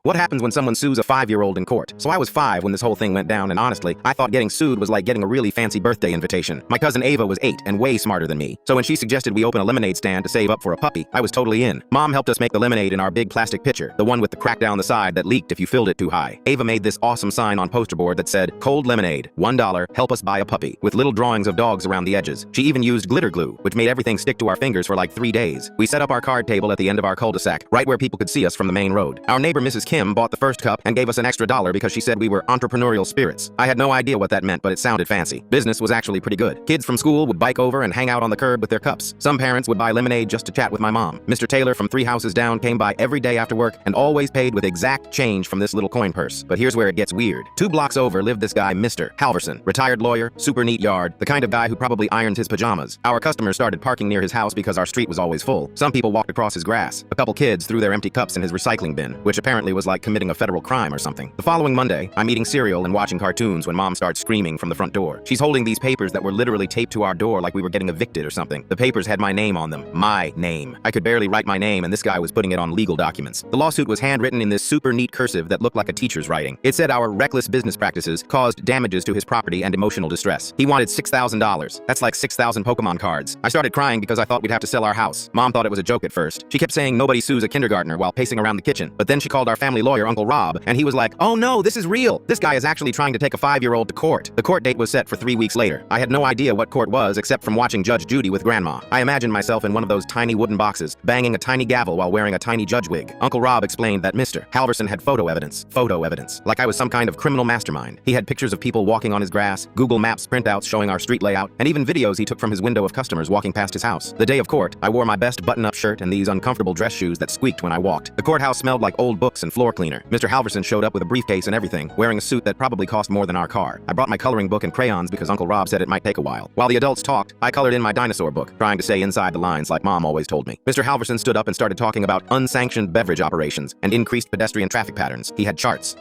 What happens when someone sues a 5-year-old in court? So I was 5 when this whole thing went down, and honestly, I thought getting sued was like getting a really fancy birthday invitation. My cousin Ava was 8 and way smarter than me. So when she suggested we open a lemonade stand to save up for a puppy, I was totally in. Mom helped us make the lemonade in our big plastic pitcher, the one with the crack down the side that leaked if you filled it too high. Ava made this awesome sign on poster board that said, "Cold lemonade, $1, help us buy a puppy," with little drawings of dogs around the edges. She even used glitter glue, which made everything stick to our fingers for like 3 days. We set up our card table at the end of our cul-de-sac, right where people could see us from the main road. Our neighbor Mrs. Kim bought the first cup and gave us an extra $1 because she said we were entrepreneurial spirits. I had no idea what that meant, but it sounded fancy. Business was actually pretty good. Kids from school would bike over and hang out on the curb with their cups. Some parents would buy lemonade just to chat with my mom. Mr. Taylor from 3 houses down came by every day after work and always paid with exact change from this little coin purse. But here's where it gets weird. 2 blocks over lived this guy, Mr. Halverson, retired lawyer, super neat yard, the kind of guy who probably ironed his pajamas. Our customers started parking near his house because our street was always full. Some people walked across his grass. A couple kids threw their empty cups in his recycling bin, which apparently was like committing a federal crime or something. The following Monday, I'm eating cereal and watching cartoons when Mom starts screaming from the front door. She's holding these papers that were literally taped to our door like we were getting evicted or something. The papers had my name on them. My name. I could barely write my name, and this guy was putting it on legal documents. The lawsuit was handwritten in this super neat cursive that looked like a teacher's writing. It said our reckless business practices caused damages to his property and emotional distress. He wanted $6,000. That's like 6,000 Pokemon cards. I started crying because I thought we'd have to sell our house. Mom thought it was a joke at first. She kept saying nobody sues a kindergartner while pacing around the kitchen. But then she called our family lawyer, Uncle Rob, and he was like, "Oh no, this is real. This guy is actually trying to take a 5-year-old to court." The court date was set for 3 weeks later. I had no idea what court was except from watching Judge Judy with Grandma. I imagined myself in one of those tiny wooden boxes, banging a tiny gavel while wearing a tiny judge wig. Uncle Rob explained that Mr. Halverson had photo evidence, like I was some kind of criminal mastermind. He had pictures of people walking on his grass, Google Maps printouts showing our street layout, and even videos he took from his window of customers walking past his house. The day of court, I wore my best button-up shirt and these uncomfortable dress shoes that squeaked when I walked. The courthouse smelled like old books and floor cleaner. Mr. Halverson showed up with a briefcase and everything, wearing a suit that probably cost more than our car. I brought my coloring book and crayons because Uncle Rob said it might take a while. While the adults talked, I colored in my dinosaur book, trying to stay inside the lines like Mom always told me. Mr. Halverson stood up and started talking about unsanctioned beverage operations and increased pedestrian traffic patterns. He had charts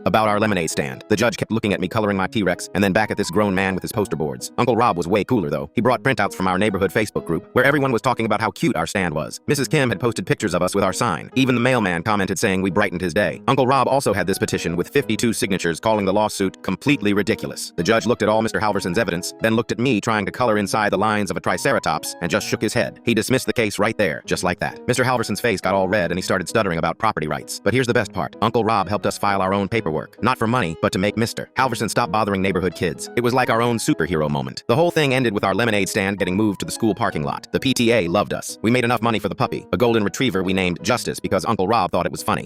about our lemonade stand. The judge kept looking at me coloring my T-Rex and then back at this grown man with his poster boards. Uncle Rob was way cooler though. He brought printouts from our neighborhood Facebook group where everyone was talking about how cute our stand was. Mrs. Kim had posted pictures of us with our sign. Even the mailman commented saying we brightened his day. Uncle Rob also had this petition with 52 signatures calling the lawsuit completely ridiculous. The judge looked at all Mr. Halverson's evidence, then looked at me trying to color inside the lines of a triceratops and just shook his head. He dismissed the case right there, just like that. Mr. Halverson's face got all red and he started stuttering about property rights. But here's the best part. Uncle Rob helped us file our own paperwork. Not for money, but to make Mr. Halverson stop bothering neighborhood kids. It was like our own superhero moment. The whole thing ended with our lemonade stand getting moved to the school parking lot. The PTA loved us. We made enough money for the puppy, a golden retriever we named Justice because Uncle Rob thought it was funny.